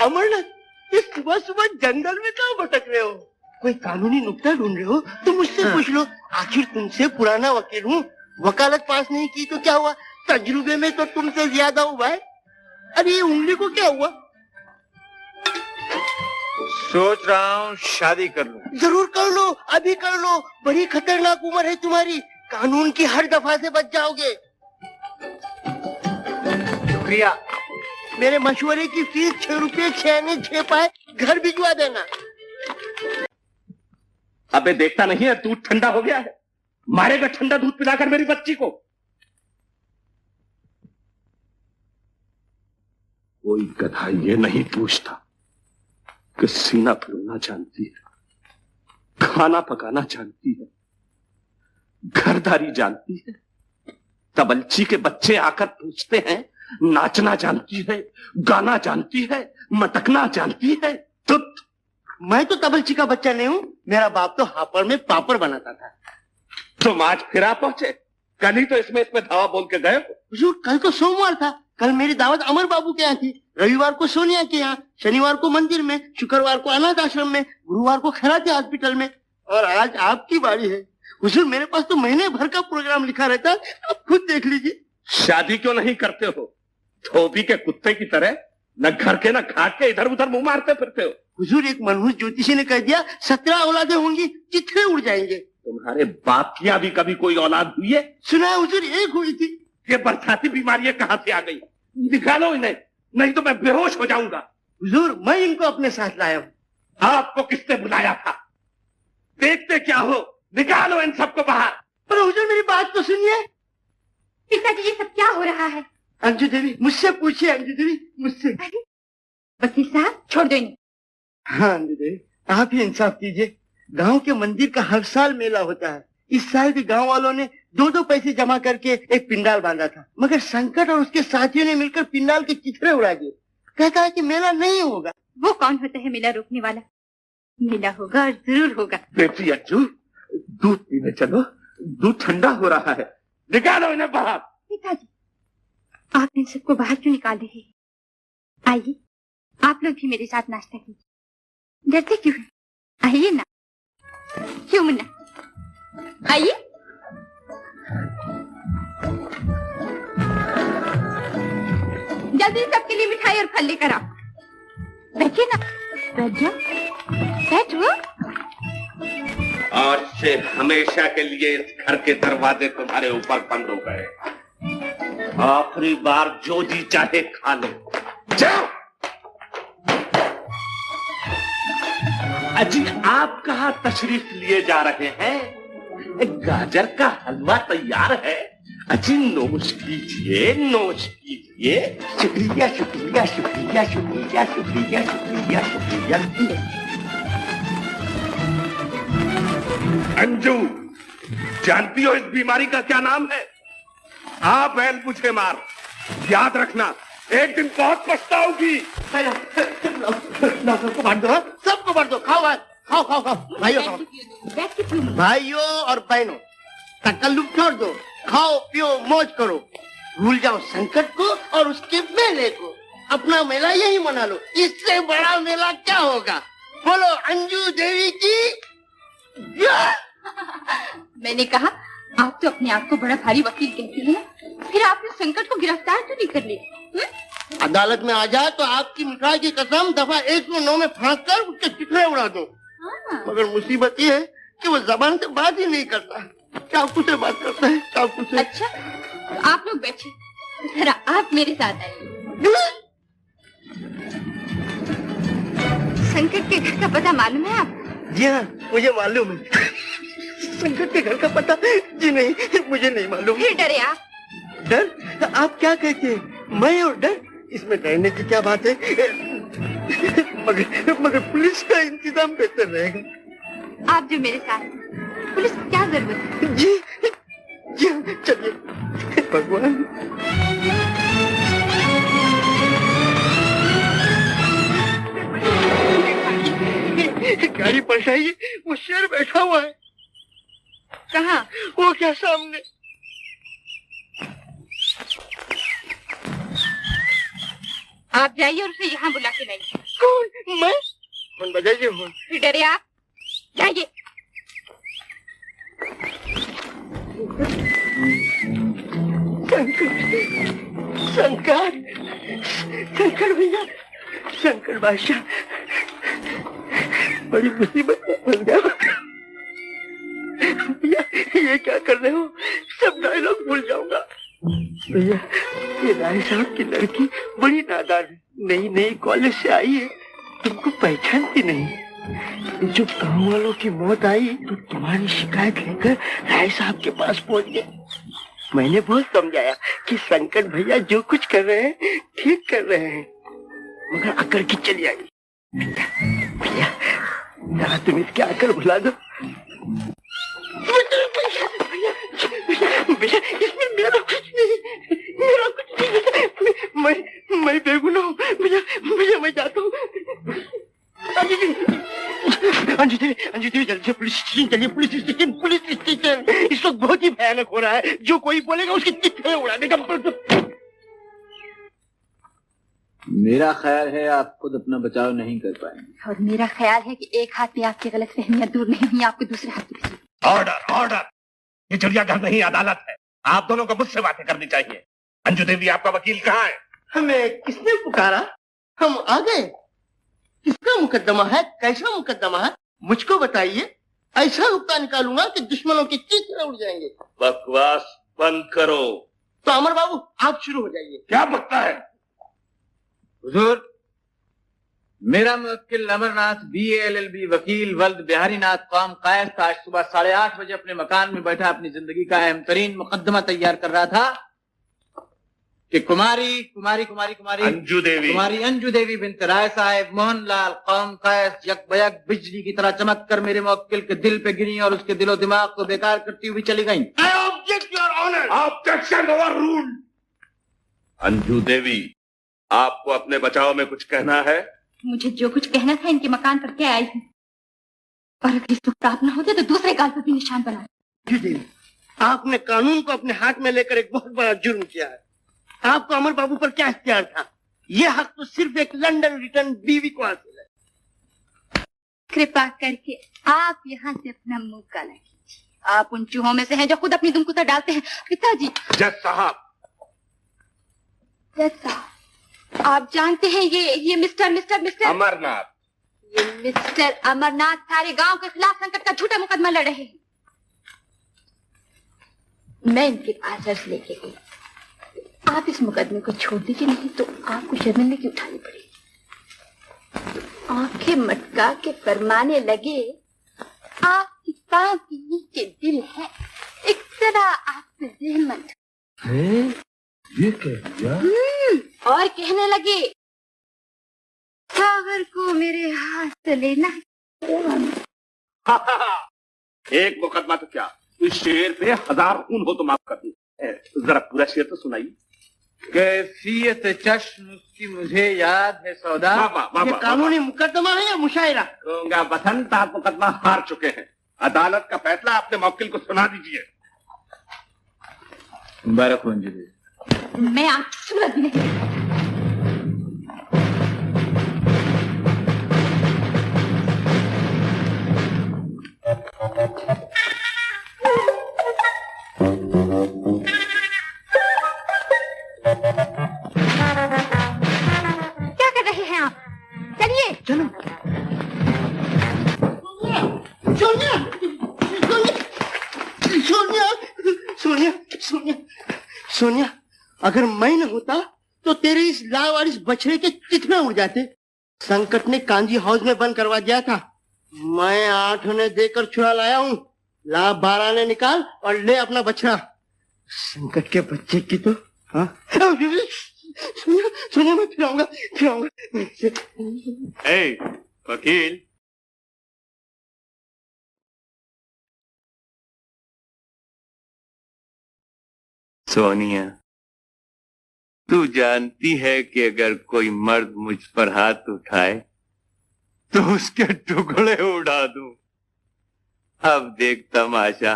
अमरनाथ, ये सुबह सुबह जंगल में कहाँ भटक रहे हो? कोई कानूनी नुक्ता ढूंढ रहे हो तो मुझसे पूछ लो। आखिर तुमसे पुराना वकील हूँ, वकालत पास नहीं की तो क्या हुआ, तजुर्बे में तो तुमसे ज्यादा हुआ है। अरे ये उंगली को क्या हुआ? सोच रहा हूँ शादी कर लूं। जरूर कर लो, अभी कर लो। बड़ी खतरनाक उम्र है तुम्हारी, कानून की हर दफा से बच जाओगे। शुक्रिया। मेरे मशवरे की फीस 6 रुपये 6 आने 6 पाए, घर भिजवा देना। अबे देखता नहीं है दूध ठंडा हो गया है, मारेगा ठंडा दूध पिलाकर मेरी बच्ची को। कोई गधा ये नहीं पूछता कि सीना फुलाना जानती है, खाना पकाना जानती है, घरदारी जानती है। तबलची के बच्चे आकर पूछते हैं नाचना जानती है, गाना जानती है, मटकना जानती है। तो मैं तो तबलची का बच्चा नहीं हूँ, मेरा बाप तो हापड़ में पापड़ बनाता था। तुम आज फिर आ पहुंचे, कल ही तो इसमें धावा बोल के गए। हुजूर कल तो सोमवार था, कल मेरी दावत अमर बाबू के यहाँ थी, रविवार को सोनिया के यहाँ, शनिवार को मंदिर में, शुक्रवार को अनाथ आश्रम में, गुरुवार को खैराती हॉस्पिटल में, और आज आपकी बारी है। हुजूर मेरे पास तो महीने भर का प्रोग्राम लिखा रहता है, आप खुद देख लीजिए। शादी क्यों नहीं करते हो? धोबी के कुत्ते की तरह न घर के न घाट के इधर उधर मुंह मारते फिरते हो। हुजूर एक मनहूस ज्योतिषी ने कह दिया 17 औलादें होंगी, चित्रे उड़ जाएंगे। तुम्हारे बाप की अभी कभी कोई औलाद हुई है? सुना है हुजूर, एक हुई थी। ये बरसाती बीमारी कहाँ से आ गई? निकालो इन्हें, नहीं तो मैं बेहोश हो जाऊंगा। हुजूर मैं इनको अपने साथ लाया हूँ। आपको किसने बुलाया था? देखते क्या हो, निकालो इन सबको बाहर। पर हुजूर मेरी बात तो सुनिए। पिताजी ये सब क्या हो रहा है? अंजू देवी मुझसे पूछिए, अंजू देवी मुझसे। वकील साहब छोड़ दो इन्हें। हाँ अंजू देवी आप ही इंसाफ कीजिए। गांव के मंदिर का हर साल मेला होता है। इस साल भी गांव वालों ने 2-2 पैसे जमा करके एक पिंडाल बांधा था, मगर संकट और उसके साथियों ने मिलकर पिंडाल के चित्रे उड़ा दिए। कहता है कि मेला नहीं होगा। वो कौन होता है मेला रोकने वाला? मेला होगा और जरूर होगा। बेटी अंजू दूध पीने चलो, दूध ठंडा हो रहा है, निकालो इन्हें बाहर। पिताजी आप इन सबको बाहर क्यों निकाल रहे हैं? आइए आप लोग भी मेरे साथ नाश्ता कीजिए। डरते क्यों हैं? आइए ना। क्यों मुन्ना, आइए। जल्दी सबके लिए मिठाई और फल लेकर आओ। बैठिए ना, बैठ जाओ, बैठो। आज से हमेशा के लिए इस घर के दरवाजे तुम्हारे ऊपर बंद हो गए। आखिरी बार जो जी चाहे खा लो, जाओ। अजी आप कहाँ तशरीफ लिए जा रहे हैं? गाजर का हलवा तैयार है। अजी नोश कीजिए, नोश कीजिए। शुक्रिया शुक्रिया शुक्रिया शुक्रिया शुक्रिया शुक्रिया शुक्रिया। अंजू जानती हो इस बीमारी का क्या नाम है? हाँ बैल मुझे मार, याद रखना एक दिन बहुत पछताओगी। सबको बांट दो, सबको बांट दो। खाओ खाओ खाओ खाओ भाइयों, खाओ भाइयों और बहनों, तकल्लुफ छोड़ दो, खाओ पियो मौज करो, भूल जाओ संकट को और उसके मेले को। अपना मेला यही मना लो, इससे बड़ा मेला क्या होगा। बोलो अंजू देवी की। मैंने कहा आप तो अपने आप को बड़ा भारी वकील कहती हैं, फिर आपने संकट को गिरफ्तार क्यों नहीं कर लिया? अदालत में आ जाए तो आपकी मिठाई की कसम दफा 109 में फांस कर उसके चित्रे उड़ा दो। मगर मुसीबत ये है कि वो जबान से बात ही नहीं करता, चाकू से बात करता है, चाकू से। अच्छा तो आप लोग बैठिए, जरा आप मेरे साथ आइए। संकट के घर का पता मालूम है आप? जी हाँ मुझे मालूम है। संकट के घर का पता? जी नहीं, मुझे नहीं मालूम। फिर डरे आप? डर? आप क्या कहते हैं, मैं और डर? इसमें डरने की क्या बात है। मगर पुलिस का इंतजाम बेहतर रहेगा। आप जो मेरे साथ, पुलिस की क्या जरूरत है? जी जी चलिए। भगवान गाड़ी पलटाइए, वो शेर बैठा हुआ है। कहाँ? वो क्या सामने। आप जाइए और उसे यहाँ बुला के लाइए। बजाइए फोन। डरे आप जाइए। शंकर शंकर भैया, शंकर बादशाह, बड़ी मुसीबत में फंस गया भैया। ये क्या कर रहे हो? सब डायलॉग भूल जाऊंगा भैया। ये राय साहब की लड़की बड़ी नादान है, नई नई कॉलेज से आई है, तुमको पहचानती नहीं। जब गाँव वालों की मौत आई तो तुम्हारी शिकायत लेकर राय साहब के पास पहुंच गए। मैंने बहुत समझाया कि शंकर भैया जो कुछ कर रहे हैं ठीक कर रहे हैं, मगर अकड़ की चली आई। भैया जरा तुम इसके आकर भुला दो। भैया इसमें मेरा कुछ नहीं, मेरा कुछ नहीं। मैं बेगुनाह हूँ भैया। भैया मैं जाता हूँ। अंजू देवी जल्दी से पुलिस स्टेशन चलिए। पुलिस स्टेशन इस वक्त बहुत ही भयानक हो रहा है। जो कोई बोलेगा उसकी चिट्ठियां उड़ा देगा। मेरा ख्याल है आप खुद अपना बचाव नहीं कर पाएंगे। और मेरा ख्याल है कि एक हाथ में आपकी गलतफहमियां दूर नहीं हुई, आपको दूसरे हाथ में। ऑर्डर ऑर्डर, ये चिड़ियाघर नहीं अदालत है। आप दोनों को मुझसे बातें करनी चाहिए। अंजू देवी आपका वकील कहाँ है? हमें किसने पुकारा? हम आ गए। किसका मुकदमा है? कैसा मुकदमा है? मुझको बताइए। ऐसा नुक्ता निकालूंगा कि दुश्मनों की चीखें उड़ जाएंगे। बकवास बंद करो। तो अमर बाबू आप शुरू हो जाइए। क्या बकता है? हुजूर, मेरा मुवक्किल अमरनाथ BA LLB वकील वल्द बिहारी नाथ कौम कायस्थ आज सुबह 8:30 बजे अपने मकान में बैठा अपनी जिंदगी का अहम तरीन मुकदमा तैयार कर रहा था कि कुमारी अंजू देवी बिन्त राय साहब मोहनलाल कौम कायस्थ यकबयक बिजली की तरह चमक कर मेरे मुवक्किल के दिल पे गिरी और उसके दिलो दिमाग को बेकार करती हुई चली गई। I object your honor. Objection overruled. Anju Devi, आपको अपने बचाव में कुछ कहना है? मुझे जो कुछ कहना था इनके मकान पर क्या आई हूँ, और अगर इस वक्त आप न होते तो दूसरे गाल पर भी निशान बना। अंजू देवी, आपने कानून को अपने हाथ में लेकर एक बहुत बड़ा जुर्म किया है। आपको अमर बाबू पर क्या इख्तियार था? ये हक तो सिर्फ एक लंदन रिटर्न बीवी को हासिल है। कृपा करके आप यहाँ से अपना मुंह काला कीजिए। आप उन चूहों में से हैं जो खुद अपनी दुम कुतर डालते हैं। पिताजी। जज साहब। जज साहब, आप जानते हैं ये मिस्टर अमरनाथ, ये मिस्टर अमरनाथ सारे गांव के खिलाफ संकट का झूठा मुकदमा लड़ रहे हैं। मैं इनके पास अर्ज लेके गई। आप इस मुकदमे को छोड़ दीजिए, नहीं तो आपको शर्मिंदगी उठानी पड़ेगी। आंखें मटका के फरमाने लगे, आपकी पांव के नीचे दिल है, एक जरा आपसे रहमत। ये कह दिया? और कहने लगे, सागर को मेरे हाथ से लेना है। एक मुकदमा तो क्या, इस शेर पे 1000 खून हो तो माफ कर दूं। जरा पूरा शेर तो सुनाइए। कैफियत चश्म उसकी मुझे याद है सौदा। ये कानूनी मुकदमा है या मुशायरा? वतन आप मुकदमा हार चुके हैं। अदालत का फैसला अपने मुवक्किल को सुना दीजिए। मुबारक हो अंजू देवी। मैं आपकी सूरत भी नहीं। क्या कर रहे हैं आप? चलिए। चलो। सोनिया, अगर मैं न होता तो तेरे इस लावारिस बछड़े के चिथड़े उड़ जाते। संकट ने कांजी हाउस में बंद करवा दिया था। मैं 8 आने देकर छुड़ा लाया हूँ। ला 12 आने निकाल और ले अपना बछड़ा। संकट के बच्चे की तो हाँ। सोनिया मैं फिर आऊंगा। वकील, सोनिया, तू जानती है कि अगर कोई मर्द मुझ पर हाथ उठाए तो उसके टुकड़े उड़ा दूं। अब देख तमाशा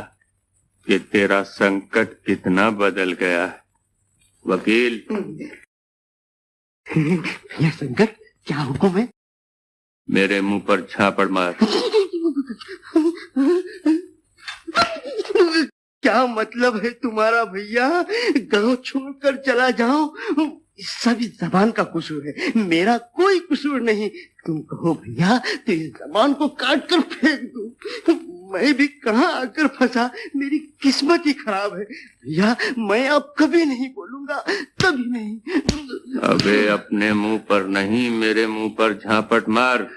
कि तेरा संकट कितना बदल गया है। वकील। भैया संकट, क्या हुक्म है? मेरे मुंह पर झापड़ मार। क्या मतलब है तुम्हारा भैया? गांव छोड़कर चला जाऊं? सब इस जबान का कसूर है, मेरा कोई कसूर नहीं। तुम कहो भैया तो इस जबान को काट कर फेंक दूं। मैं भी कहां आकर फंसा, मेरी किस्मत ही खराब है भैया। मैं अब कभी नहीं बोलूंगा, कभी नहीं। अबे अपने मुंह पर नहीं, मेरे मुंह पर झापट मार।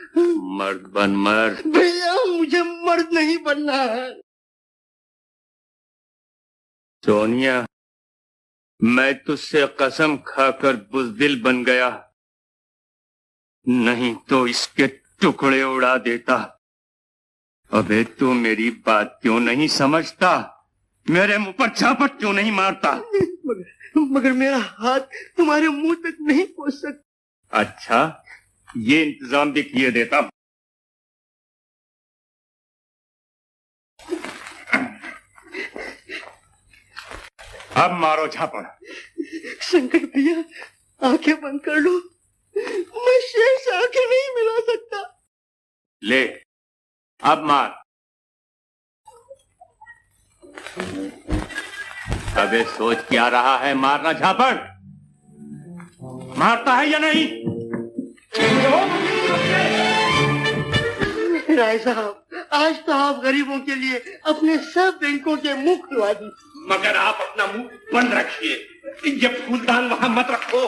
मर्द बन मर। भैया मुझे मर्द नहीं बनना है। सोनिया, मैं तुझसे कसम खाकर बुज़दिल बन गया, नहीं तो इसके टुकड़े उड़ा देता। अबे तू मेरी बात क्यों नहीं समझता? मेरे मुंह पर झापट क्यों नहीं मारता? मगर मेरा हाथ तुम्हारे मुंह तक नहीं पहुंच सकता। अच्छा, ये इंतजाम भी किए देता हूं। अब मारो झापड़। शंकर भैया आंखें बंद कर लो, मैं शेर से आंखें नहीं मिला सकता। ले, अब मार। अबे सोच क्या रहा है? मारना झापड़। मारता है या नहीं? राय साहब, आज तो आप गरीबों के लिए अपने सब बैंकों के मुंह खुलवा दी। मगर आप अपना मुंह बंद रखिए, ये फूलदान वहां मत रखो।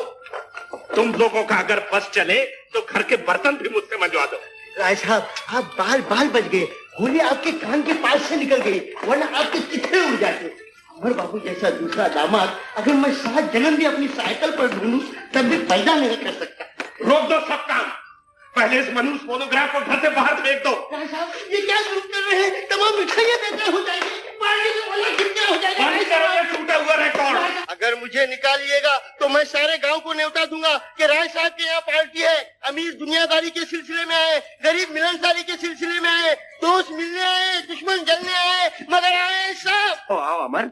तुम लोगों का अगर बस चले तो घर के बर्तन भी मुझसे मंजवा दो। राय साहब, आप बाल बाल बच गए, गोली आपके कान के पास से निकल गई, वरना आपके चिट्ठे उड़ जाते। अमर बाबू जैसा दूसरा दामाद अगर मैं 7 जन्म भी अपनी साइकिल पर ढूंढूं तब भी पैदा नहीं कर सकता। रोक दो सब काम, पहले इस मनुष्य फोनोग्राफ को घर से बाहर फेंक दो। राय साहब, ये क्या जुल्म कर रहे हैं? तमाम मिठाइयां बेकार हो जाएगी, पार्टी का वाला कितना हो जाएगा। पानी तरह छूटा हुआ रिकॉर्ड। अगर मुझे निकालिएगा तो मैं सारे गांव को न्योता दूंगा कि राय साहब के यहाँ पार्टी है। अमीर दुनियादारी के सिलसिले में आए, गरीब मिलनसारी के सिलसिले में आए, दोस्त मिलने आए, दुश्मन जलने आए, मगर आए साहब। आओ अमर,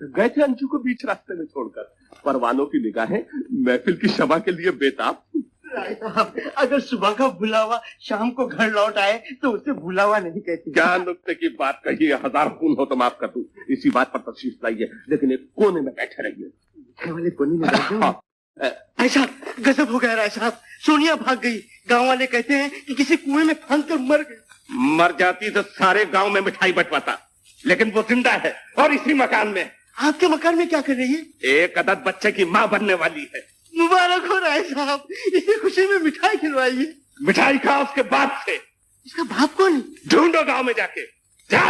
गए थे अंजू को बीच रास्ते में छोड़कर। परवानों की निगाहें महफिल की शबा के लिए बेताब। राय साहब, अगर सुबह का बुलावा शाम को घर लौट आए तो उसे बुलावा नहीं कहते। क्या नुक्ते की बात कही है, 1000 खून हो तो माफ कर दूं। इसी बात पर तशरीफ लाइए, लेकिन एक कोने में बैठे रहिए। मिठाई वाले कोने में बैठे। ऐसा गजब हो गया राय साहब, सोनिया भाग गई। गांव वाले कहते हैं कि किसी कुएं में फांद कर मर गई। मर जाती तो सारे गांव में मिठाई बंटवाता, लेकिन वो जिंदा है और इसी मकान में। आपके मकान में क्या कर रही है? एक अदद बच्चे की माँ बनने वाली है। मुबारक हो राय साहब, इसी खुशी में मिठाई खिलवाइए। मिठाई खा उसके बाप से। इसका बाप कौन है? ढूंढो गांव में जाके। जा।